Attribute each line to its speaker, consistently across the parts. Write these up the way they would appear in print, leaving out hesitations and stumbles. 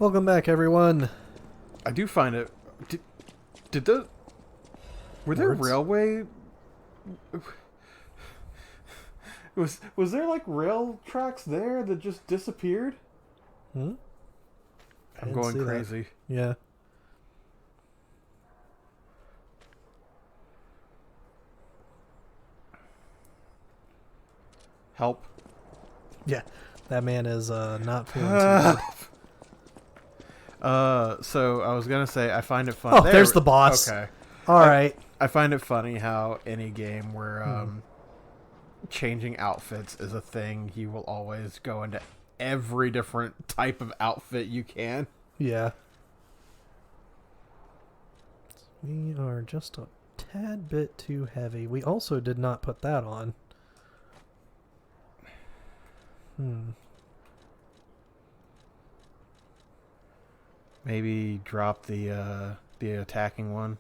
Speaker 1: Welcome back, everyone.
Speaker 2: I do find it. Did the were there
Speaker 1: Words?
Speaker 2: railway? Was there like rail tracks there that just disappeared?
Speaker 1: Hmm?
Speaker 2: I'm
Speaker 1: didn't see
Speaker 2: going
Speaker 1: that.
Speaker 2: crazy.
Speaker 1: Yeah.
Speaker 2: Help!
Speaker 1: Yeah. That man is not feeling too good.
Speaker 2: So I was gonna say I find it funny.
Speaker 1: Oh, there's the boss.
Speaker 2: Okay.
Speaker 1: All right.
Speaker 2: I find it funny how any game where changing outfits is a thing, you will always go into every different type of outfit you can.
Speaker 1: Yeah. We are just a tad bit too heavy. We also did not put that on.
Speaker 2: Maybe drop the attacking one.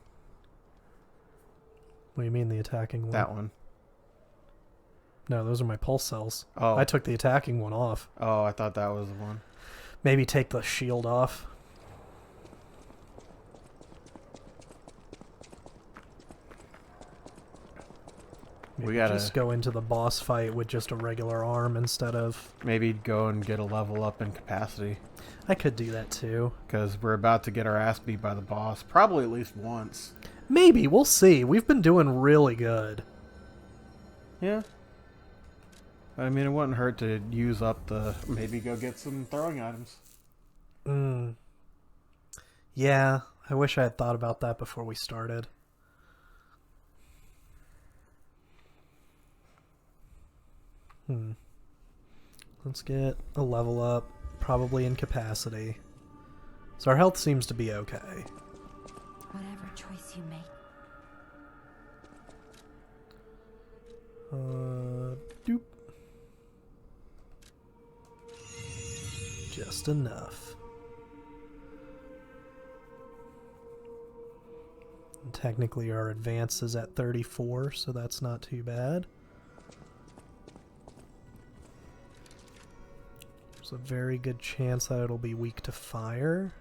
Speaker 1: What do you mean the attacking one?
Speaker 2: That one.
Speaker 1: No, those are my pulse cells.
Speaker 2: Oh.
Speaker 1: I took the attacking one off.
Speaker 2: Oh, I thought that was the one.
Speaker 1: Maybe take the shield off. Maybe
Speaker 2: We gotta
Speaker 1: just go into the boss fight with just a regular arm instead of...
Speaker 2: maybe go and get a level up in capacity.
Speaker 1: I could do that too.
Speaker 2: Because we're about to get our ass beat by the boss. Probably at least once.
Speaker 1: Maybe, we'll see. We've been doing really good.
Speaker 2: Yeah. I mean, it wouldn't hurt to use up the... maybe go get some throwing items.
Speaker 1: Yeah, I wish I had thought about that before we started. Let's get a level up, probably in capacity. So our health seems to be okay.
Speaker 3: Whatever choice you make.
Speaker 1: Doop. Just enough. And technically our advance is at 34, so that's not too bad. There's a very good chance that it'll be weak to fire.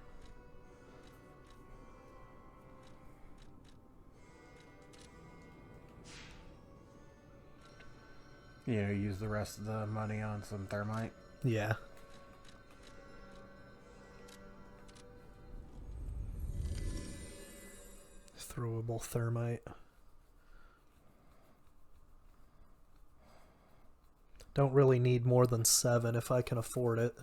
Speaker 2: You know, use the rest of the money on some thermite.
Speaker 1: Yeah. Throwable thermite. Don't really need more than 7 if I can afford it.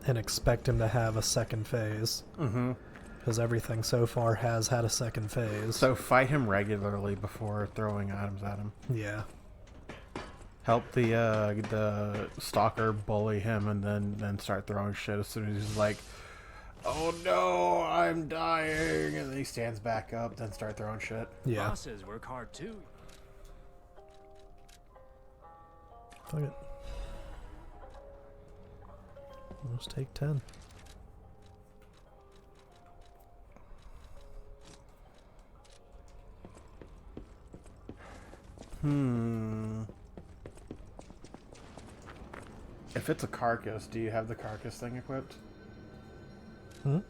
Speaker 1: And expect him to have a second phase.
Speaker 2: Mm-hmm.
Speaker 1: Because everything so far has had a second phase.
Speaker 2: So fight him regularly before throwing items at him.
Speaker 1: Yeah.
Speaker 2: Help the stalker bully him and then start throwing shit as soon as he's like, oh no, I'm dying, and then he stands back up, then start throwing shit.
Speaker 1: Yeah.
Speaker 4: Bosses work hard too.
Speaker 1: Fuck it. Let's take 10.
Speaker 2: If it's a carcass, do you have the carcass thing equipped?
Speaker 1: I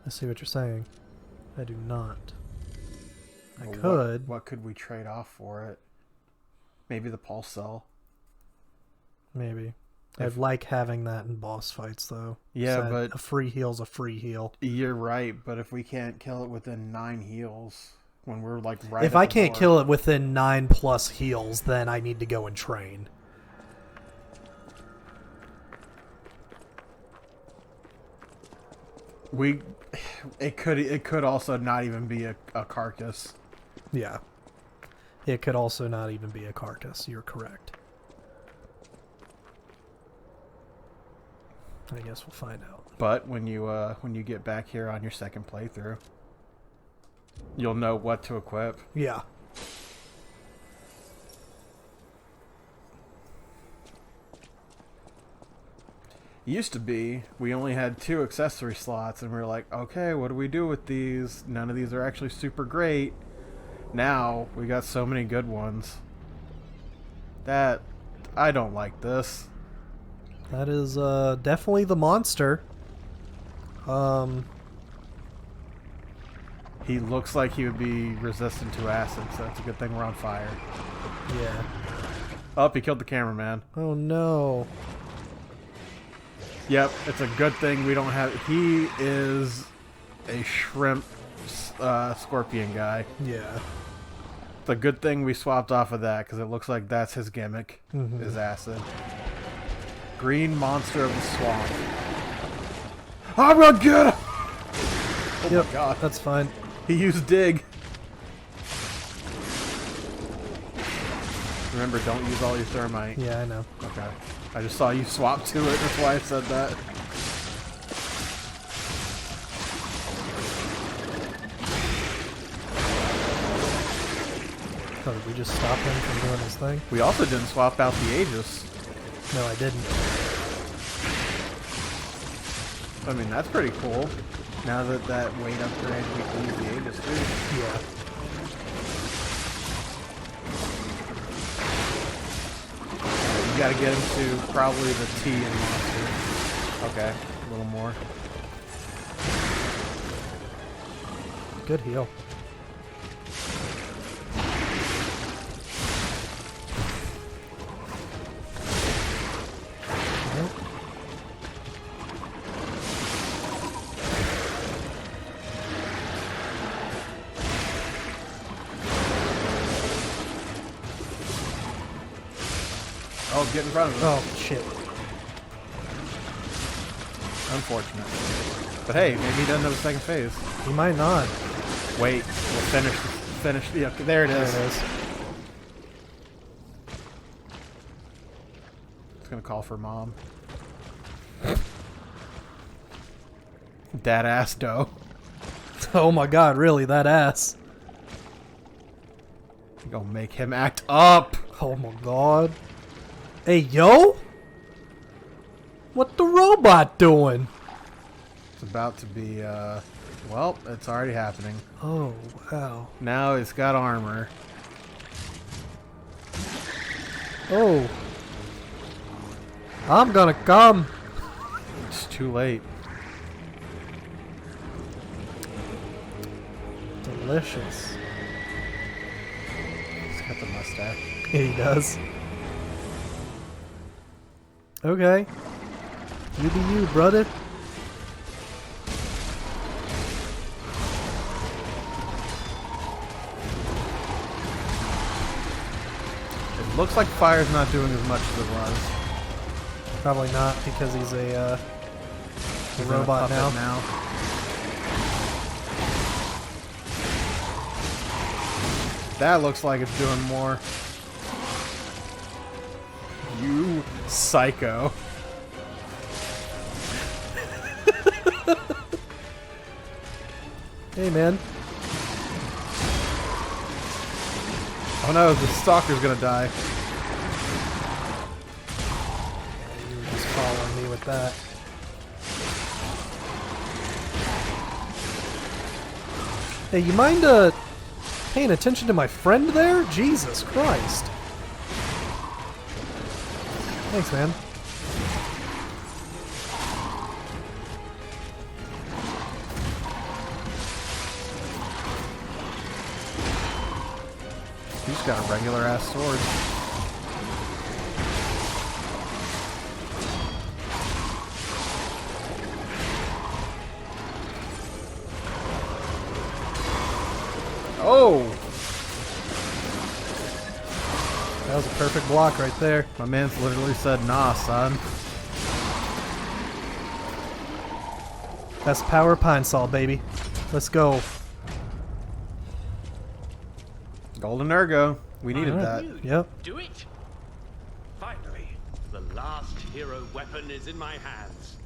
Speaker 1: see what you're saying. I do not. I
Speaker 2: Well,
Speaker 1: could.
Speaker 2: What could we trade off for it? Maybe the pulse cell.
Speaker 1: Maybe. I'd like having that in boss fights, though.
Speaker 2: Yeah,
Speaker 1: So
Speaker 2: but
Speaker 1: a free heal's a free heal.
Speaker 2: you're right. But if we can't kill it within 9 heals, when we're like right,
Speaker 1: If
Speaker 2: at
Speaker 1: I
Speaker 2: the
Speaker 1: can't
Speaker 2: board-
Speaker 1: kill it within 9+ heals, then I need to go and train.
Speaker 2: it could also not even be a carcass.
Speaker 1: Yeah. It could also not even be a carcass. You're correct. I guess we'll find out.
Speaker 2: But when you get back here on your second playthrough, you'll know what to equip.
Speaker 1: Yeah.
Speaker 2: Used to be, we only had 2 accessory slots, and we were like, okay, what do we do with these? None of these are actually super great. Now we got so many good ones. That I don't like this.
Speaker 1: That is definitely the monster.
Speaker 2: He looks like he would be resistant to acid, so it's a good thing we're on fire.
Speaker 1: Yeah.
Speaker 2: Oh, he killed the cameraman.
Speaker 1: Oh no.
Speaker 2: Yep, it's a good thing we don't have... He is a shrimp scorpion guy.
Speaker 1: Yeah.
Speaker 2: It's a good thing we swapped off of that, because it looks like that's his gimmick, is acid. Green monster of the swamp. I'm gonna get him! Oh
Speaker 1: Yep,
Speaker 2: my god.
Speaker 1: that's fine.
Speaker 2: He used dig. Remember, don't use all your thermite.
Speaker 1: Yeah, I know.
Speaker 2: Okay. I just saw you swap to it, that's why I said that.
Speaker 1: Oh, did we just stop him from doing his thing?
Speaker 2: We also didn't swap out the Aegis.
Speaker 1: No, I didn't.
Speaker 2: I mean, that's pretty cool. Now that that weight upgrade, we can use the Aegis too.
Speaker 1: Yeah.
Speaker 2: You gotta get him to probably the T in monster. Okay, a little more.
Speaker 1: Good heal. Nope.
Speaker 2: Oh, get in front of him.
Speaker 1: Oh, shit.
Speaker 2: Unfortunate. But hey, maybe he doesn't have a second phase.
Speaker 1: He might not.
Speaker 2: Wait, we'll finish. Yeah, there it is.
Speaker 1: There it is.
Speaker 2: It's gonna call for mom. Dad ass dough.
Speaker 1: Oh my god, really? That ass.
Speaker 2: You gonna make him act up.
Speaker 1: Oh my god. Hey, yo? What the robot doing?
Speaker 2: It's about to be, well, it's already happening.
Speaker 1: Oh, wow.
Speaker 2: Now it's got armor.
Speaker 1: Oh. I'm gonna come.
Speaker 2: It's too late.
Speaker 1: Delicious.
Speaker 2: He's got the mustache.
Speaker 1: He does. Okay. You be you, brother.
Speaker 2: It looks like fire's not doing as much as it was.
Speaker 1: Probably not because he's a
Speaker 2: He's in a
Speaker 1: robot
Speaker 2: puppet
Speaker 1: now.
Speaker 2: That looks like it's doing more. You psycho.
Speaker 1: Hey, man.
Speaker 2: Oh no, the stalker's gonna die.
Speaker 1: You were just following me with that. Hey, you mind paying attention to my friend there? Jesus Christ. Thanks, man.
Speaker 2: He's got a regular ass sword. Oh!
Speaker 1: That was a perfect block right there.
Speaker 2: My man's literally said, nah, son.
Speaker 1: That's power pine saw, baby. Let's go.
Speaker 2: Golden Ergo. We needed
Speaker 1: Alright.
Speaker 2: that.
Speaker 1: Yep.
Speaker 4: Do it! Finally, the last hero weapon is in my hands.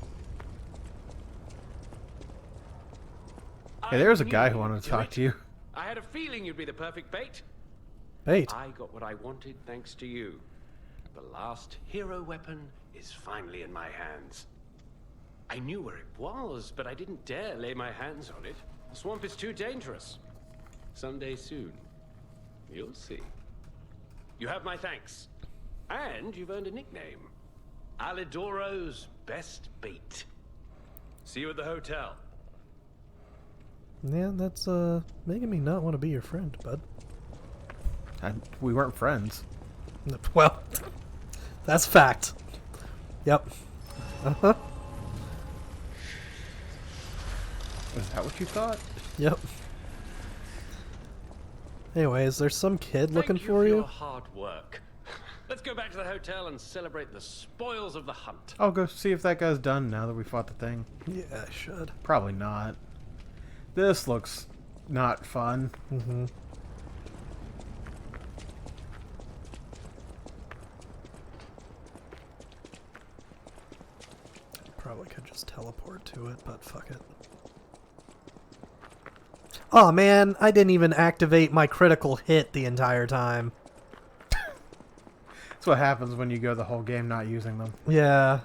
Speaker 2: Hey, there's a
Speaker 4: I
Speaker 2: guy
Speaker 4: knew
Speaker 2: who wanted
Speaker 4: you'd
Speaker 2: to
Speaker 4: do
Speaker 2: talk
Speaker 4: it.
Speaker 2: to you.
Speaker 4: I had a feeling you'd be the perfect bait.
Speaker 1: Bait.
Speaker 4: I got what I wanted thanks to you. The last hero weapon is finally in my hands. I knew where it was, but I didn't dare lay my hands on it. The swamp is too dangerous. Someday soon, You'll see. You have my thanks. And you've earned a nickname. Alidoro's best bait. See you at the hotel.
Speaker 1: Yeah, that's making me not want to be your friend, bud.
Speaker 2: We weren't friends.
Speaker 1: Well, that's fact. Yep. Uh-huh.
Speaker 2: Is that what you thought?
Speaker 1: Yep. Anyways, there's some kid looking
Speaker 4: Thank
Speaker 1: for
Speaker 4: you.
Speaker 1: you.
Speaker 4: Your hard work. Let's go back to the hotel and celebrate the spoils of the hunt.
Speaker 2: I'll go see if that guy's done now that we fought the thing.
Speaker 1: Yeah, I should.
Speaker 2: Probably not. This looks not fun.
Speaker 1: Mm-hmm. Probably could just teleport to it, but fuck it. Oh man, I didn't even activate my critical hit the entire time.
Speaker 2: That's what happens when you go the whole game not using them.
Speaker 1: Yeah.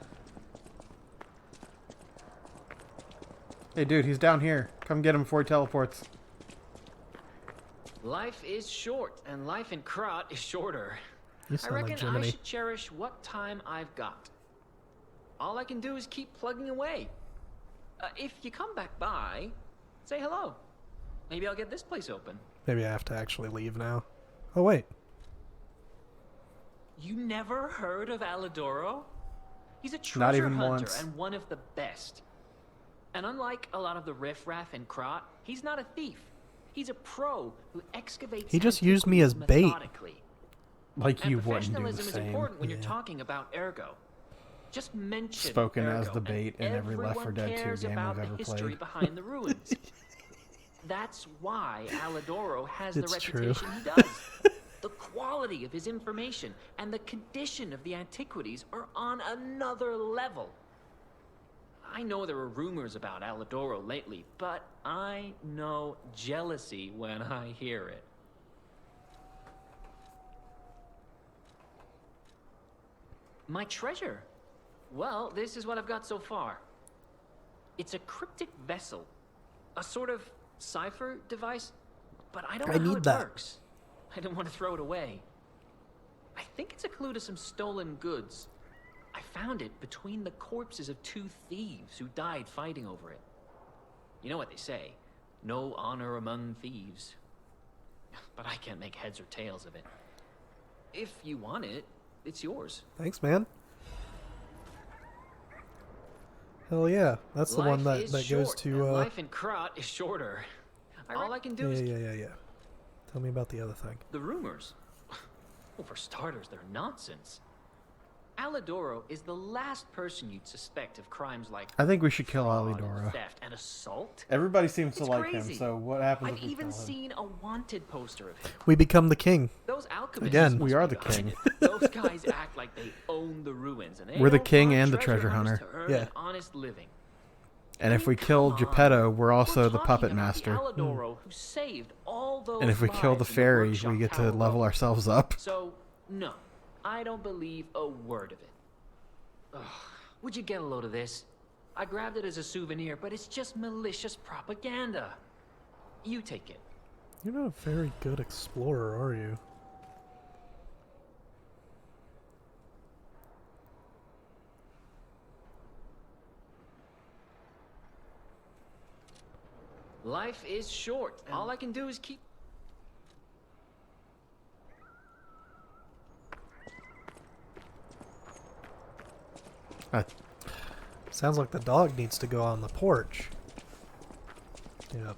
Speaker 2: Hey dude, he's down here. Come get him before he teleports.
Speaker 5: Life is short, and life in Krat is shorter.
Speaker 1: You
Speaker 5: I
Speaker 1: sound like
Speaker 5: reckon I
Speaker 1: Jiminy.
Speaker 5: should cherish what time I've got. All I can do is keep plugging away. If you come back by, say hello. Maybe I'll get this place open.
Speaker 1: Maybe I have to actually leave now. Oh wait.
Speaker 5: You never heard of Alidoro? He's a
Speaker 2: Not
Speaker 5: treasure
Speaker 2: even
Speaker 5: hunter
Speaker 2: once.
Speaker 5: and one of the best. And unlike a lot of the riffraff in Krat, he's not a thief. He's a pro who excavates.
Speaker 1: He just used me as
Speaker 5: antiquities
Speaker 1: bait.
Speaker 5: methodically.
Speaker 2: Like
Speaker 5: And
Speaker 2: you wouldn't do the
Speaker 5: professionalism is
Speaker 2: same.
Speaker 5: important when you're
Speaker 1: Yeah.
Speaker 5: talking about Ergo. Just mention
Speaker 2: Spoken as
Speaker 5: Ergo,
Speaker 2: the bait
Speaker 5: and
Speaker 2: in every Left 4
Speaker 5: everyone
Speaker 2: Dead 2
Speaker 5: cares
Speaker 2: game
Speaker 5: about
Speaker 2: I've ever
Speaker 5: the history
Speaker 2: played.
Speaker 5: behind the ruins. That's why Alidoro has
Speaker 1: It's
Speaker 5: the
Speaker 1: true.
Speaker 5: reputation he does. The quality of his information and the condition of the antiquities are on another level. I know there are rumors about Alidoro lately, but I know jealousy when I hear it. My treasure? Well, this is what I've got so far. It's a cryptic vessel, a sort of cipher device, but I don't
Speaker 1: I
Speaker 5: know how
Speaker 1: need
Speaker 5: it
Speaker 1: that.
Speaker 5: works. I don't want to throw it away. I think it's a clue to some stolen goods. I found it between the corpses of two thieves who died fighting over it. You know what they say, no honor among thieves. But I can't make heads or tails of it. If you want it, it's yours.
Speaker 1: Thanks, man. Hell yeah. That's the one
Speaker 5: Life
Speaker 1: that
Speaker 5: is
Speaker 1: goes
Speaker 5: short,
Speaker 1: to
Speaker 5: and life in Krat is shorter. All I can do is
Speaker 1: yeah. Tell me about the other thing.
Speaker 5: the rumors. Well, for starters, they're nonsense. Alidoro is the last person you'd suspect of crimes like
Speaker 2: I think we should kill
Speaker 5: fraud and
Speaker 2: Alidoro.
Speaker 5: theft and assault.
Speaker 2: Everybody seems to
Speaker 5: It's
Speaker 2: like
Speaker 5: crazy.
Speaker 2: him, so what happens
Speaker 5: I've
Speaker 2: if we
Speaker 5: even
Speaker 2: kill him?
Speaker 5: seen a wanted poster of him.
Speaker 1: We become the king.
Speaker 5: Those alchemists
Speaker 1: Again.
Speaker 5: must
Speaker 2: We are
Speaker 5: be
Speaker 2: the
Speaker 5: behind
Speaker 2: king.
Speaker 5: it. Those guys act like they own the ruins, and they
Speaker 2: We're the
Speaker 5: don't
Speaker 2: king
Speaker 5: want
Speaker 2: and the treasure
Speaker 5: hunters
Speaker 2: hunter.
Speaker 5: to earn
Speaker 1: Yeah.
Speaker 5: an honest living.
Speaker 2: And if we
Speaker 5: Come
Speaker 2: kill
Speaker 5: on.
Speaker 2: Geppetto, we're also
Speaker 5: We're
Speaker 2: the
Speaker 5: talking
Speaker 2: puppet
Speaker 5: about
Speaker 2: master.
Speaker 5: The Alidoro who saved all those
Speaker 2: And if we kill the
Speaker 5: lives in
Speaker 2: fairy,
Speaker 5: workshop
Speaker 2: we get to
Speaker 5: Tower
Speaker 2: level
Speaker 5: Road.
Speaker 2: ourselves up.
Speaker 5: So, no, I don't believe a word of it. Ugh, would you get a load of this? I grabbed it as a souvenir, but it's just malicious propaganda. You take it.
Speaker 1: You're not a very good explorer, are you?
Speaker 5: Life is short. All I can do is keep...
Speaker 1: Sounds like the dog needs to go on the porch. Yep.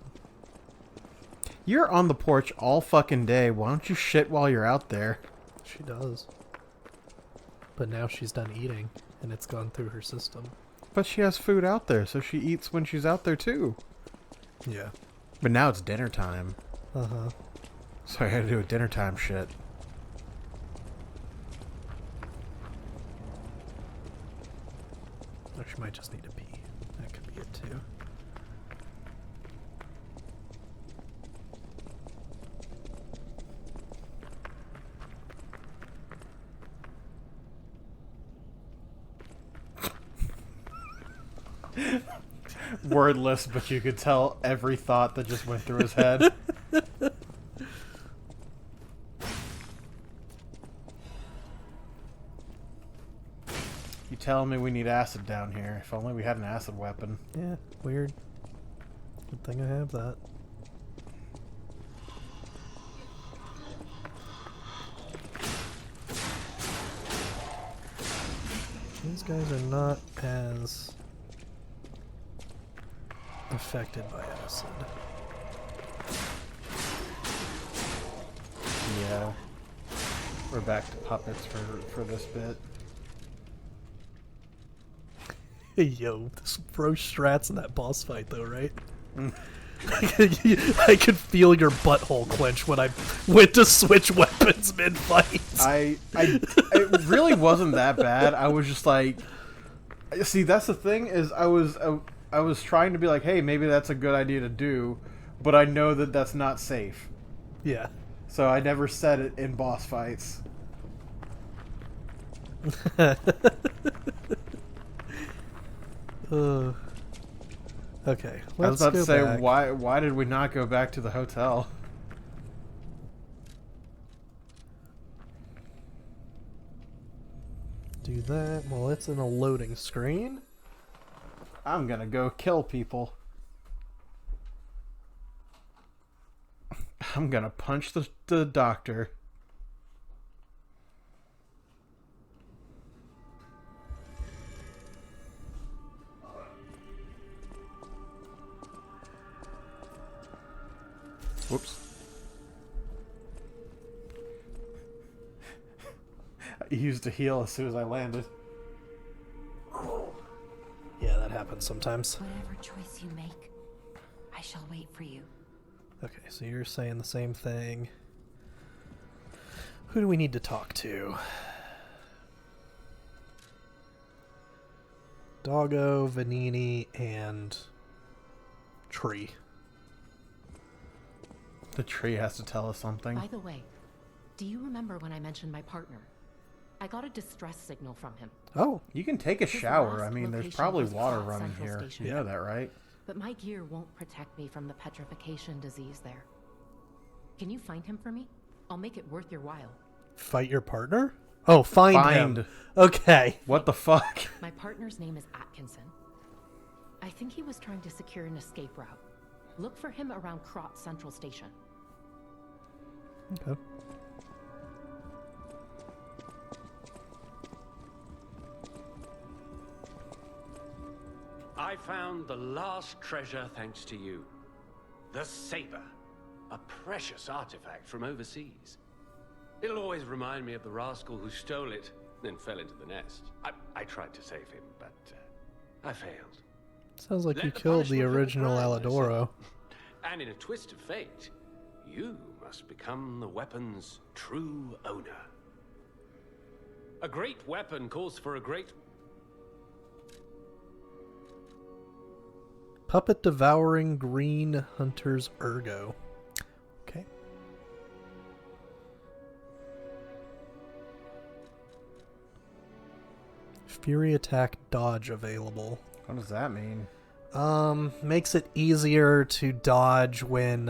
Speaker 2: You're on the porch all fucking day. Why don't you shit while you're out there?
Speaker 1: She does. But now she's done eating, and it's gone through her system.
Speaker 2: But she has food out there, so she eats when she's out there too.
Speaker 1: Yeah.
Speaker 2: But now it's dinner time.
Speaker 1: Uh-huh.
Speaker 2: So I gotta do a dinner time shit.
Speaker 1: Or she might just need to pee. That could be it too.
Speaker 2: Wordless, but you could tell every thought that just went through his head. You telling me we need acid down here? If only we had an acid weapon.
Speaker 1: Yeah, weird. Good thing I have that. These guys are not as affected by acid.
Speaker 2: Yeah. We're back to puppets for this bit.
Speaker 1: Hey, yo, this bro strats in that boss fight though, right?
Speaker 2: Mm.
Speaker 1: I could feel your butthole clench when I went to switch weapons mid-fight.
Speaker 2: It really wasn't that bad. I was just like, see, that's the thing is I was trying to be like, hey, maybe that's a good idea to do, but I know that that's not safe.
Speaker 1: Yeah.
Speaker 2: So I never said it in boss fights.
Speaker 1: Okay,
Speaker 2: I
Speaker 1: let's
Speaker 2: was about
Speaker 1: go
Speaker 2: to say,
Speaker 1: back.
Speaker 2: why did we not go back to the hotel?
Speaker 1: Do that. Well, it's in a loading screen.
Speaker 2: I'm gonna go kill people. I'm gonna punch the doctor. Whoops. I used a heal as soon as I landed.
Speaker 1: Yeah, that happens sometimes.
Speaker 3: Whatever choice you make, I shall wait for you.
Speaker 1: Okay, so you're saying the same thing. Who do we need to talk to? Doggo, Vanini, and Tree.
Speaker 2: The tree has to tell us something.
Speaker 6: By the way, do you remember when I mentioned my partner? I got a distress signal from him.
Speaker 1: Oh,
Speaker 2: You can take a
Speaker 6: His
Speaker 2: shower.
Speaker 6: last
Speaker 2: I mean, there's
Speaker 6: location
Speaker 2: probably
Speaker 6: was
Speaker 2: water
Speaker 6: Plot
Speaker 2: running
Speaker 6: Central
Speaker 2: here.
Speaker 6: Station.
Speaker 2: You know that, right?
Speaker 6: But my gear won't protect me from the petrification disease there. Can you find him for me? I'll make it worth your while.
Speaker 1: fight your partner? Oh, find him.
Speaker 2: Find.
Speaker 1: Okay.
Speaker 2: What the fuck?
Speaker 6: My partner's name is Atkinson. I think he was trying to secure an escape route. Look for him around Plot Central Station.
Speaker 1: Okay.
Speaker 4: I found the last treasure thanks to you. The saber. A precious artifact from overseas. It'll always remind me of the rascal who stole it, then fell into the nest. I tried to save him, but I failed.
Speaker 1: Sounds like
Speaker 4: Let
Speaker 1: you
Speaker 4: the
Speaker 1: killed the
Speaker 4: punishment
Speaker 1: original
Speaker 4: look right, my
Speaker 1: Alidoro.
Speaker 4: son. And in a twist of fate, you must become the weapon's true owner. A great weapon calls for a great...
Speaker 1: Puppet devouring green hunter's ergo. Okay. Fury attack dodge available.
Speaker 2: What does that mean?
Speaker 1: Makes it easier to dodge when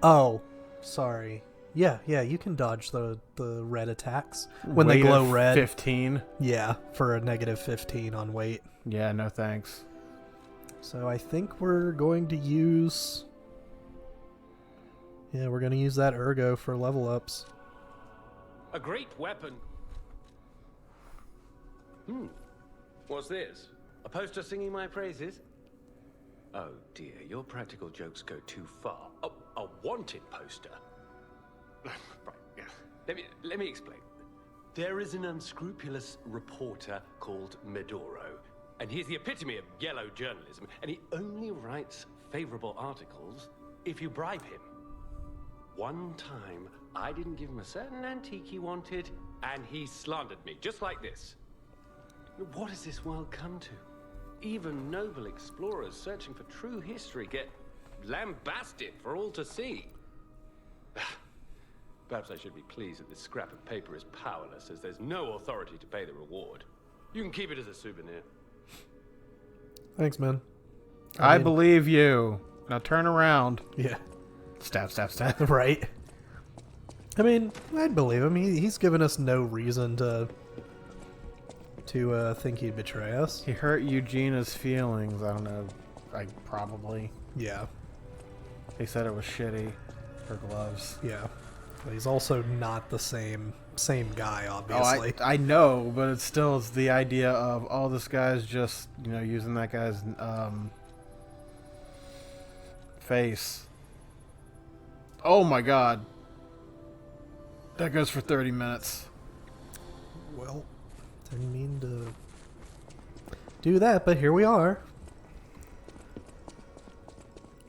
Speaker 1: oh, sorry. Yeah, you can dodge the red attacks when they
Speaker 2: Weight
Speaker 1: glow
Speaker 2: of
Speaker 1: red.
Speaker 2: 15.
Speaker 1: Yeah, for a negative 15 on weight.
Speaker 2: Yeah, no thanks.
Speaker 1: So I think we're going to use... Yeah, we're going to use that ergo for level ups.
Speaker 4: A great weapon. What's this? A poster singing my praises? Oh dear, your practical jokes go too far. Oh, a wanted poster. Right, yeah. Let me explain. There is an unscrupulous reporter called Medoro, and he's the epitome of yellow journalism, and he only writes favorable articles if you bribe him. One time, I didn't give him a certain antique he wanted, and he slandered me, just like this. What has this world come to? Even noble explorers searching for true history get lambasted for all to see. Perhaps I should be pleased that this scrap of paper is powerless, as there's no authority to pay the reward. You can keep it as a souvenir.
Speaker 1: Thanks, man.
Speaker 2: I
Speaker 1: mean-
Speaker 2: believe you. Now turn around.
Speaker 1: Yeah.
Speaker 2: Stab, stab, stab.
Speaker 1: Right? I mean, I'd believe him. He's given us no reason to to think he'd betray us.
Speaker 2: He hurt Eugenia's feelings. I don't know. Probably.
Speaker 1: Yeah,
Speaker 2: He said it was shitty. Her gloves.
Speaker 1: yeah. But he's also not the same guy, obviously.
Speaker 2: I know, but it's still the idea of, oh, this guy's just, using that guy's face. Oh my god. That goes for 30 minutes.
Speaker 1: Well, didn't mean to do that, but here we are.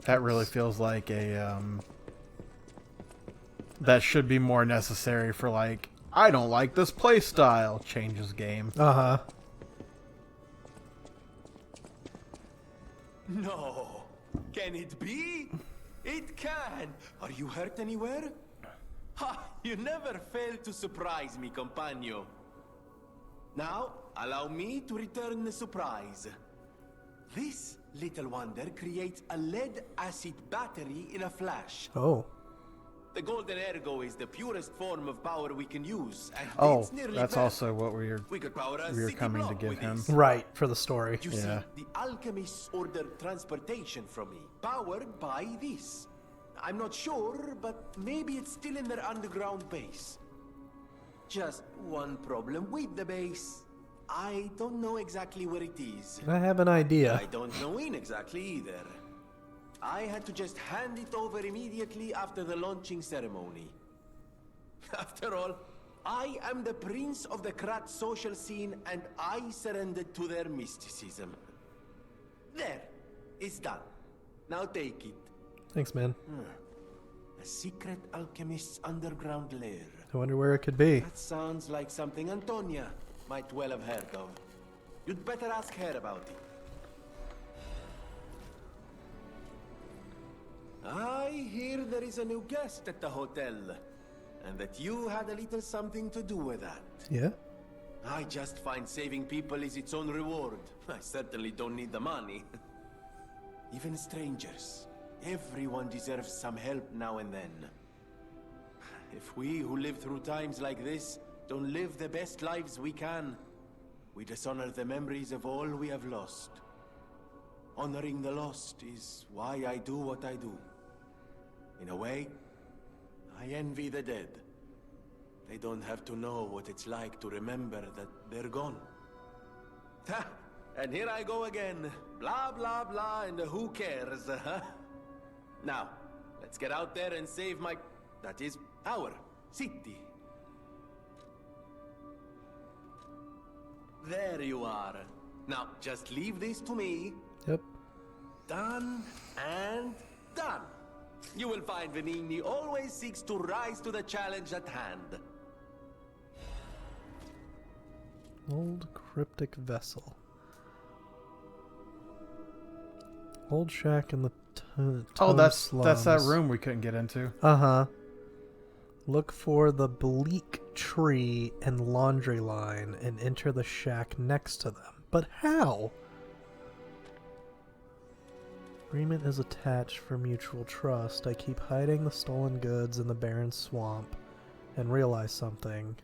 Speaker 2: That really feels like a, that should be more necessary for, like, I don't like this play style. Changes game.
Speaker 1: Uh-huh.
Speaker 7: No. Can it be? It can. Are you hurt anywhere? Ha! You never fail to surprise me, compagno. Now, allow me to return the surprise. This little wonder creates a lead-acid battery in a flash.
Speaker 1: Oh.
Speaker 7: The golden ergo is the purest form of power we can use, and
Speaker 2: Oh,
Speaker 7: it's nearly
Speaker 2: that's
Speaker 7: perfect.
Speaker 2: also what we
Speaker 7: could power a
Speaker 2: were
Speaker 7: city
Speaker 2: coming to
Speaker 7: block
Speaker 2: give
Speaker 7: with
Speaker 2: him.
Speaker 7: this.
Speaker 1: Right, for the story.
Speaker 7: You
Speaker 2: Yeah.
Speaker 7: see, the alchemists ordered transportation from me, powered by this. I'm not sure, but maybe it's still in their underground base. Just one problem with the base. I don't know exactly where it is.
Speaker 1: I have an idea.
Speaker 7: I don't know when exactly either. I had to just hand it over immediately after the launching ceremony. After all, I am the prince of the Krat social scene, and I surrendered to their mysticism. There, it's done. Now take it.
Speaker 1: Thanks, man.
Speaker 7: A secret alchemist's underground lair.
Speaker 1: I wonder where it could be.
Speaker 7: That sounds like something Antonia might well have heard of. You'd better ask her about it. I hear there is a new guest at the hotel, and that you had a little something to do with that.
Speaker 1: Yeah?
Speaker 7: I just find saving people is its own reward. I certainly don't need the money. Even strangers. Everyone deserves some help now and then. If we who live through times like this don't live the best lives we can, we dishonor the memories of all we have lost. Honoring the lost is why I do what I do. In a way, I envy the dead. They don't have to know what it's like to remember that they're gone. Ha! And here I go again. Blah, blah, blah, and who cares, huh? Now, let's get out there and save my... that is, our city. There you are. Now, just leave this to me.
Speaker 1: Yep.
Speaker 7: Done and done. You will find Venigni always seeks to rise to the challenge at hand.
Speaker 1: Old cryptic vessel. Old shack in the
Speaker 2: Oh, that's that
Speaker 1: slums.
Speaker 2: room we couldn't get into.
Speaker 1: Uh-huh. Look for the bleak tree and laundry line and enter the shack next to them. But how? Agreement is attached for mutual trust. I keep hiding the stolen goods in the barren swamp and realize something.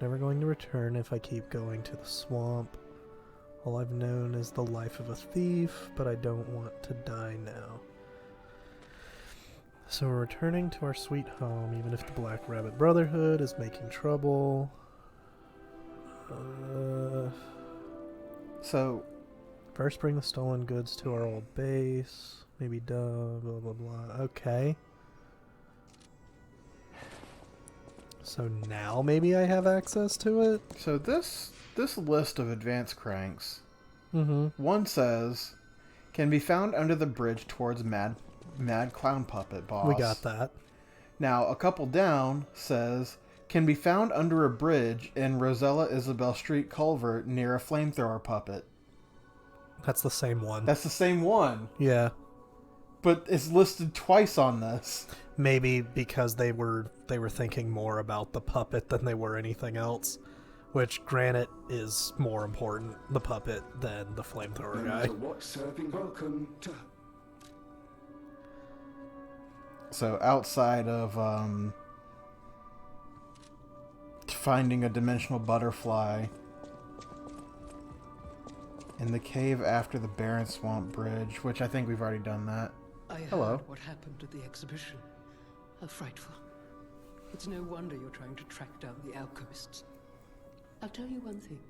Speaker 1: Never going to return if I keep going to the swamp. All I've known is the life of a thief, but I don't want to die now. So we're returning to our sweet home, even if the Black Rabbit Brotherhood is making trouble.
Speaker 2: So,
Speaker 1: First bring the stolen goods to our old base. Maybe blah, blah, blah. Okay. So now maybe I have access to it?
Speaker 2: so this list of advanced cranks,
Speaker 1: Mm-hmm.
Speaker 2: one says, can be found under the bridge towards Mad Clown Puppet Boss.
Speaker 1: We got that.
Speaker 2: Now, a couple down says, can be found under a bridge in Rosella Isabel Street culvert near a flamethrower puppet.
Speaker 1: That's the same one.
Speaker 2: That's the same one,
Speaker 1: Yeah.
Speaker 2: but it's listed twice on this.
Speaker 1: Maybe because they were thinking more about the puppet than they were anything else. Which, granted, is more important, the puppet, than the flamethrower guy.
Speaker 8: What serving welcome to...
Speaker 2: So outside of finding a dimensional butterfly In the cave after the barren swamp bridge, which I think we've already done that.
Speaker 9: I heard
Speaker 2: Hello.
Speaker 9: what happened at the exhibition. How frightful. It's no wonder you're trying to track down the alchemists. I'll tell you one thing.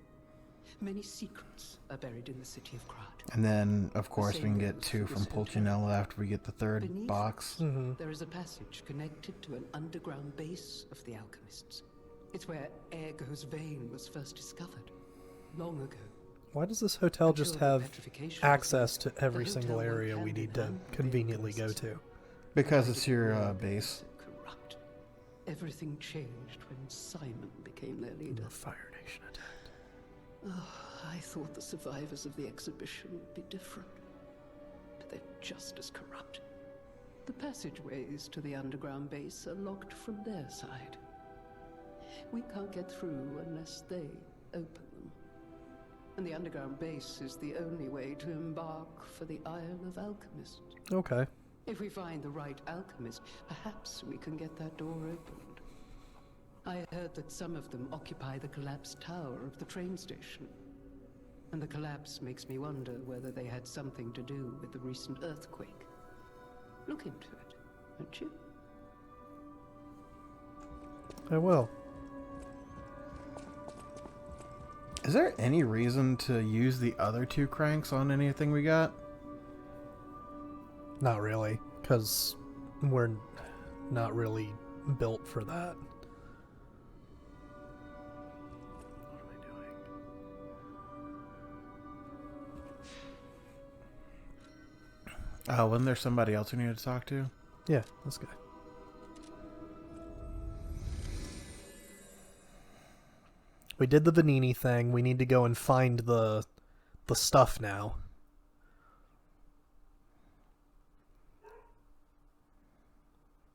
Speaker 9: Many secrets are buried in the city of Krat.
Speaker 2: And then, of course, we can get 2 from Pulcinella after we get the 3rd
Speaker 9: Beneath
Speaker 2: box.
Speaker 9: there is a passage connected to an underground base of the alchemists. It's where Ergo's vein was first discovered, long ago.
Speaker 1: Why does this hotel just
Speaker 9: Until the
Speaker 1: have
Speaker 9: petrification
Speaker 1: access
Speaker 9: was
Speaker 1: to every
Speaker 9: the
Speaker 1: single
Speaker 9: hotel
Speaker 1: area
Speaker 9: went
Speaker 1: we
Speaker 9: hand
Speaker 1: need
Speaker 9: in
Speaker 1: to
Speaker 9: hand with
Speaker 1: conveniently go
Speaker 9: alchemists.
Speaker 1: to?
Speaker 2: Because it's your base.
Speaker 9: Corrupt. Everything changed when Simon became their leader.
Speaker 1: The Fire Nation attacked.
Speaker 9: Oh, I thought the survivors of the exhibition would be different. But they're just as corrupt. The passageways to the underground base are locked from their side. We can't get through unless they open them. And the underground base is the only way to embark for the Isle of Alchemists.
Speaker 1: Okay.
Speaker 9: If we find the right alchemist, perhaps we can get that door opened. I heard that some of them occupy the collapsed tower of the train station. And the collapse makes me wonder whether they had something to do with the recent earthquake. Look into it, won't you?
Speaker 1: I will.
Speaker 2: Is there any reason to use the other 2 cranks on anything we got?
Speaker 1: Not really, because we're not really built for that. What am I doing?
Speaker 2: Oh, wasn't there somebody else we needed to talk to?
Speaker 1: Yeah, this guy. We did the Vanini thing. We need to go and find the stuff now.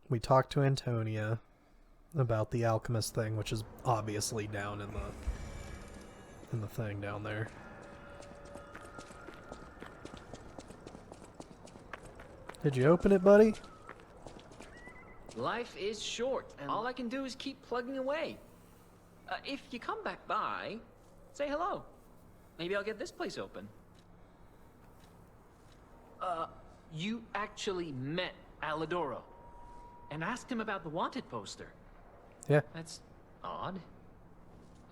Speaker 1: We talked to Antonia about the alchemist thing, which is obviously down in the thing down there. Did you open it, buddy?
Speaker 5: Life is short, and all I can do is keep plugging away. If you come back by, say hello. Maybe I'll get this place open. You actually met Alidoro and asked him about the wanted poster.
Speaker 1: Yeah.
Speaker 5: That's odd.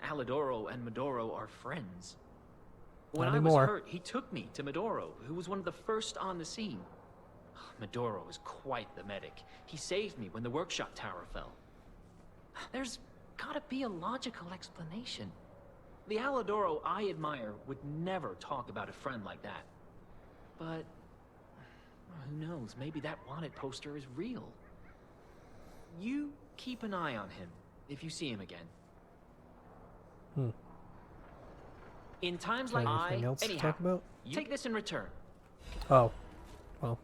Speaker 5: Alidoro and Medoro are friends. When
Speaker 1: Not
Speaker 5: I was
Speaker 1: anymore.
Speaker 5: hurt, he took me to Medoro, who was one of the first on the scene. Medoro is quite the medic. He saved me when the workshop tower fell. There's gotta be a logical explanation. The Alidoro I admire would never talk about a friend like that. But who knows? Maybe that wanted poster is real. You keep an eye on him if you see him again. In times like
Speaker 1: Anything else to
Speaker 5: anyhow,
Speaker 1: talk about?
Speaker 5: you take this in return.
Speaker 1: Oh. Well.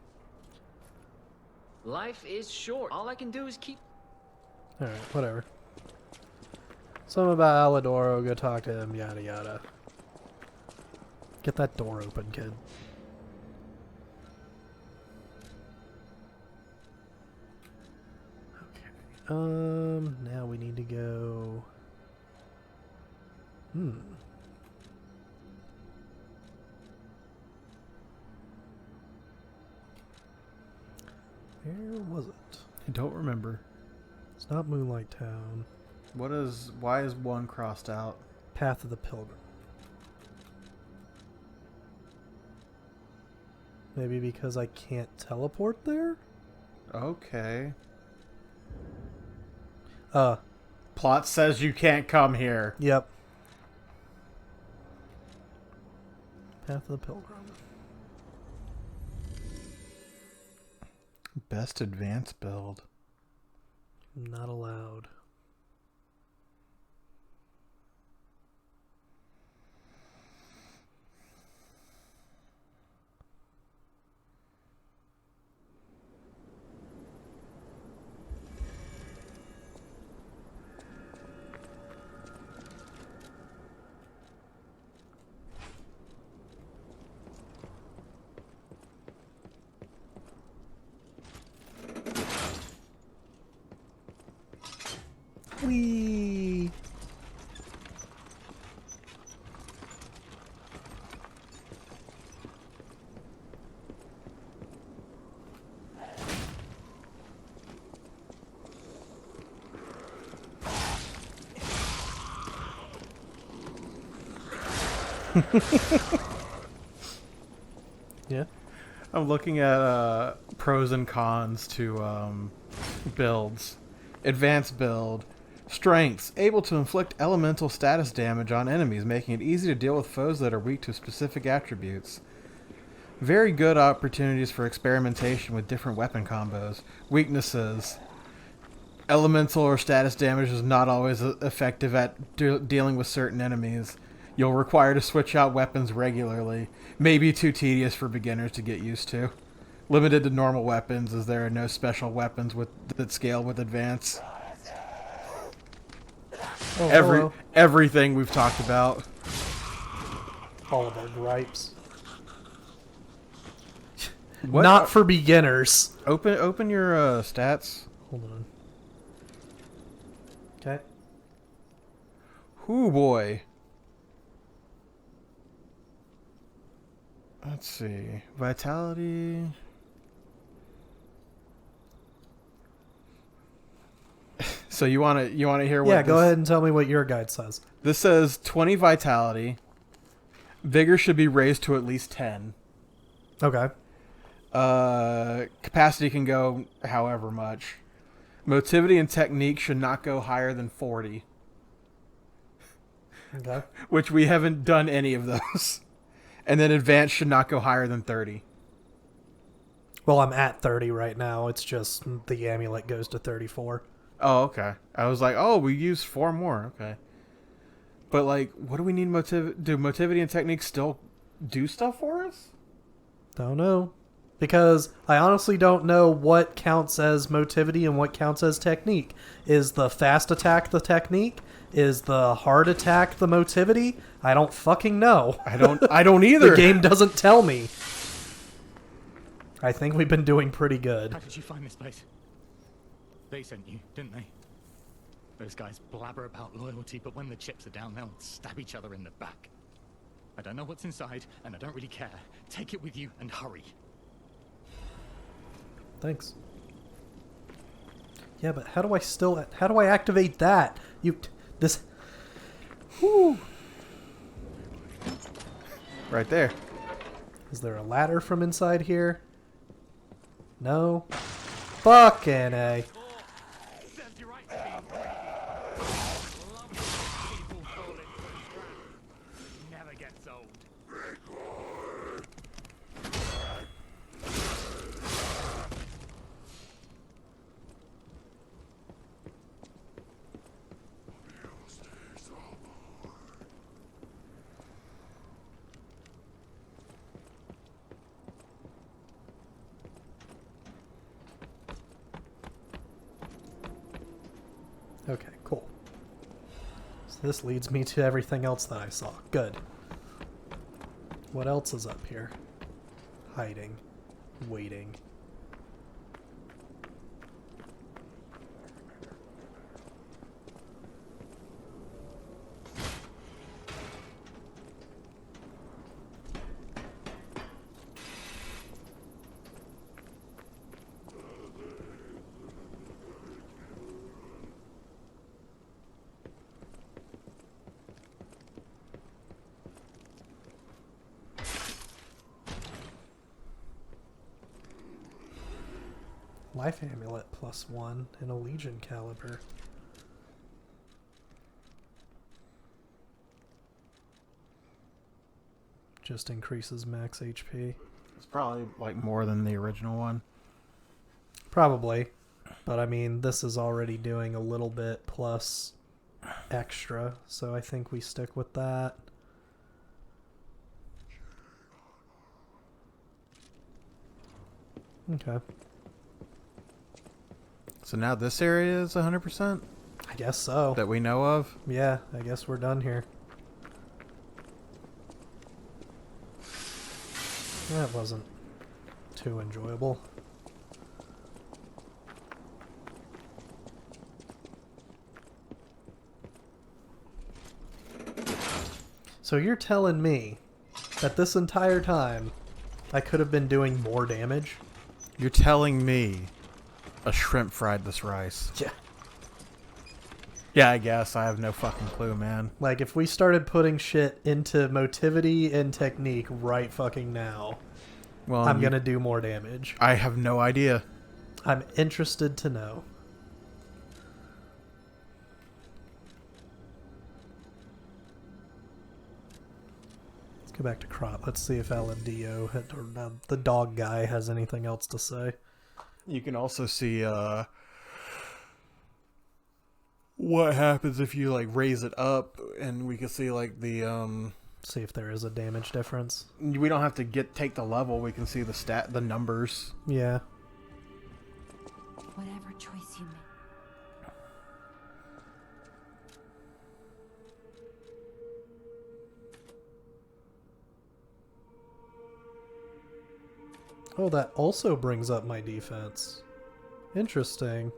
Speaker 5: Life is short. All I can do is keep...
Speaker 1: Alright, whatever. Something about Alidoro, go talk to him, yada yada. Get that door open, kid. Okay. Now we need to go... Where was it?
Speaker 2: I don't remember.
Speaker 1: It's not Moonlight Town.
Speaker 2: Why is 1 crossed out?
Speaker 1: Path of the Pilgrim. Maybe because I can't teleport there?
Speaker 2: Okay.
Speaker 1: Plot
Speaker 2: says you can't come here.
Speaker 1: Yep. Path of the Pilgrim.
Speaker 2: Best advanced build.
Speaker 1: Not allowed. Yeah.
Speaker 2: I'm looking at pros and cons to builds. Advanced build. Strengths. Able to inflict elemental status damage on enemies, making it easy to deal with foes that are weak to specific attributes. Very good opportunities for experimentation with different weapon combos. Weaknesses. Elemental or status damage is not always effective at dealing with certain enemies. You'll require to switch out weapons regularly. May be too tedious for beginners to get used to. Limited to normal weapons, as there are no special weapons that scale with advance.
Speaker 1: Oh,
Speaker 2: Everything we've talked about.
Speaker 1: all of our gripes.
Speaker 2: What?
Speaker 1: Not for beginners.
Speaker 2: Open your stats.
Speaker 1: Hold on. Okay.
Speaker 2: Ooh boy. Let's see. Vitality. So you want to hear what?
Speaker 1: Yeah, go ahead and tell me what your guide says.
Speaker 2: This says 20 vitality. Vigor should be raised to at least 10.
Speaker 1: Okay.
Speaker 2: Capacity can go however much. Motivity and technique should not go higher than 40.
Speaker 1: Okay.
Speaker 2: Which we haven't done any of those. And then advanced should not go higher than 30.
Speaker 1: Well, I'm at 30 right now. It's just the amulet goes to 34.
Speaker 2: Oh, okay. I was like, oh, we used 4 more. Okay. But, like, what do we need do motivity and technique still do stuff for us?
Speaker 1: Don't know. Because I honestly don't know what counts as motivity and what counts as technique. Is the fast attack the technique? Is the hard attack the motivity? I don't fucking know.
Speaker 2: I don't either.
Speaker 1: The game doesn't tell me. I think we've been doing pretty good.
Speaker 10: How did you find this place? They sent you, didn't they? Those guys blabber about loyalty, but when the chips are down, they'll stab each other in the back. I don't know what's inside, and I don't really care. Take it with you and hurry.
Speaker 1: Thanks. Yeah, but how do I activate that? Whew.
Speaker 2: Right there.
Speaker 1: Is there a ladder from inside here? No. Fucking A.
Speaker 10: Never gets old.
Speaker 1: Okay, cool. So this leads me to everything else that I saw. Good. What else is up here? Hiding. Waiting. Life amulet +1 and a legion caliber. Just increases max HP.
Speaker 2: It's probably like more than the original one.
Speaker 1: Probably. But I mean, this is already doing a little bit plus extra, so I think we stick with that. Okay.
Speaker 2: So now this area is 100%?
Speaker 1: I guess so.
Speaker 2: That we know of?
Speaker 1: Yeah, I guess we're done here. That wasn't too enjoyable. So you're telling me that this entire time I could have been doing more damage?
Speaker 2: You're telling me a shrimp fried this rice.
Speaker 1: Yeah.
Speaker 2: Yeah, I guess. I have no fucking clue, man.
Speaker 1: Like, if we started putting shit into motivity and technique right fucking now,
Speaker 2: Well,
Speaker 1: I'm gonna do more damage.
Speaker 2: I have no idea.
Speaker 1: I'm interested to know. Let's go back to Crop. Let's see if LMDO, or the dog guy, has anything else to say.
Speaker 2: You can also see what happens if you like raise it up, and we can see like the
Speaker 1: see if there is a damage difference.
Speaker 2: We don't have to take the level. We can see the numbers.
Speaker 1: Yeah.
Speaker 3: Whatever choice you make.
Speaker 1: Oh, that also brings up my defense. Interesting.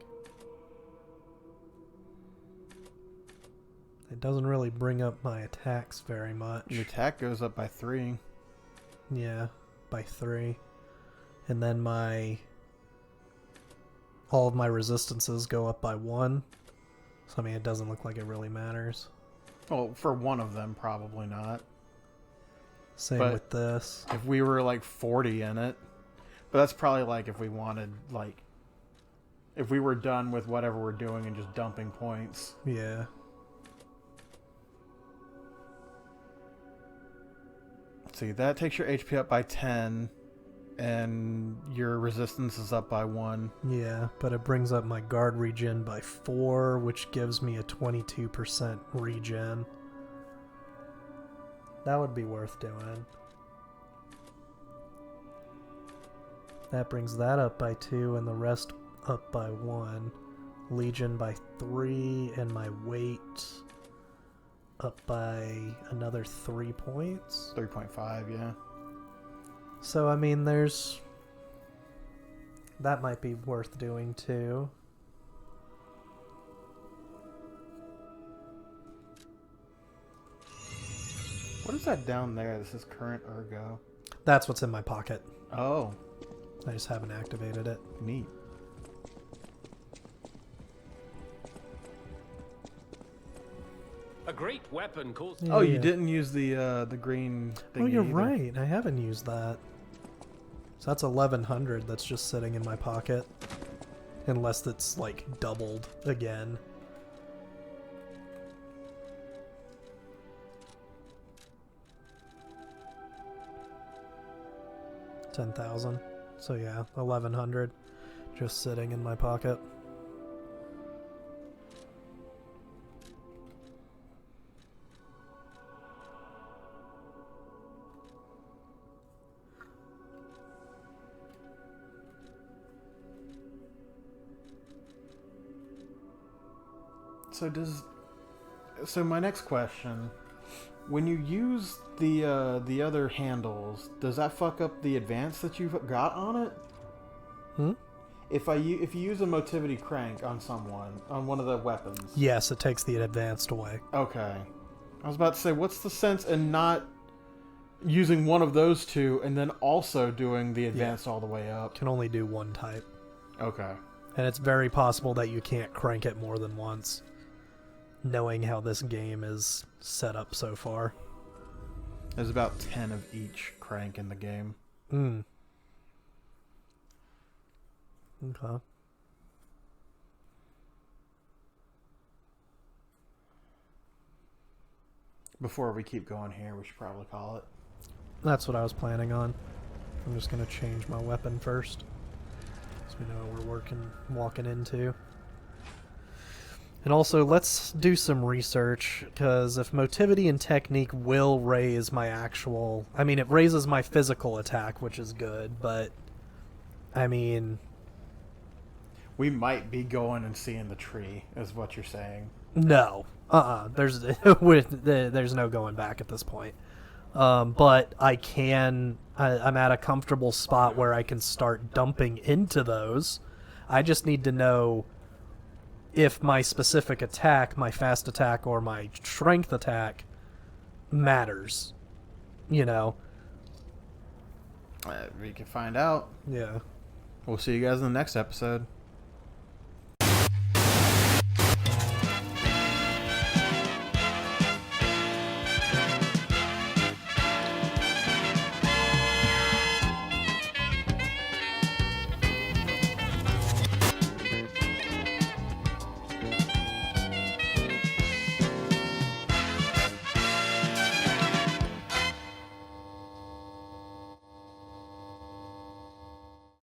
Speaker 1: It doesn't really bring up my attacks very much.
Speaker 2: Your attack goes up by 3.
Speaker 1: Yeah, by 3. And then all of my resistances go up by 1. So, I mean, it doesn't look like it really matters.
Speaker 2: Well, for one of them, probably not.
Speaker 1: Same
Speaker 2: But
Speaker 1: with this.
Speaker 2: If we were like 40 in it. But that's probably like if we wanted, like, if we were done with whatever we're doing and just dumping points.
Speaker 1: Yeah.
Speaker 2: See, that takes your HP up by 10, and your resistance is up by 1.
Speaker 1: Yeah, but it brings up my guard regen by 4, which gives me a 22% regen. That would be worth doing. That brings that up by 2, and the rest up by 1. Legion by 3, and my weight up by another 3 points.
Speaker 2: 3.5, yeah.
Speaker 1: So, I mean, that might be worth doing, too.
Speaker 2: What is that down there? This is current ergo.
Speaker 1: That's what's in my pocket.
Speaker 2: Oh.
Speaker 1: I just haven't activated it.
Speaker 2: Neat.
Speaker 4: A great weapon calls...
Speaker 1: Yeah,
Speaker 2: Oh,
Speaker 1: yeah.
Speaker 2: you didn't use the green thing.
Speaker 1: Oh, you're
Speaker 2: either.
Speaker 1: right. I haven't used that. So that's 1100 that's just sitting in my pocket. Unless it's, like, doubled again. $10,000. So yeah, 1100 just sitting in my pocket.
Speaker 2: So my next question, when you use the other handles, does that fuck up the advance that you've got on it?
Speaker 1: Hmm?
Speaker 2: If you use a motivity crank on someone, on one of the weapons.
Speaker 1: Yes, it takes the advanced away.
Speaker 2: Okay. I was about to say, what's the sense in not using one of those two and then also doing the advanced all the way up?
Speaker 1: Can only do one type.
Speaker 2: Okay.
Speaker 1: And it's very possible that you can't crank it more than once, knowing how this game is set up so far.
Speaker 2: There's about 10 of each crank in the game.
Speaker 1: Hmm. Okay.
Speaker 2: Before we keep going here, we should probably call it.
Speaker 1: That's what I was planning on. I'm just going to change my weapon first, so we know what we're walking into. And also, let's do some research, because if motivity and technique will raise my actual... I mean, it raises my physical attack, which is good, but... I mean...
Speaker 2: We might be going and seeing the tree, is what you're saying.
Speaker 1: No. There's no going back at this point. But I can... I'm at a comfortable spot where I can start dumping into those. I just need to know if my specific attack, my fast attack or my strength attack, matters. You know?
Speaker 2: We can find out.
Speaker 1: Yeah.
Speaker 2: We'll see you guys in the next episode.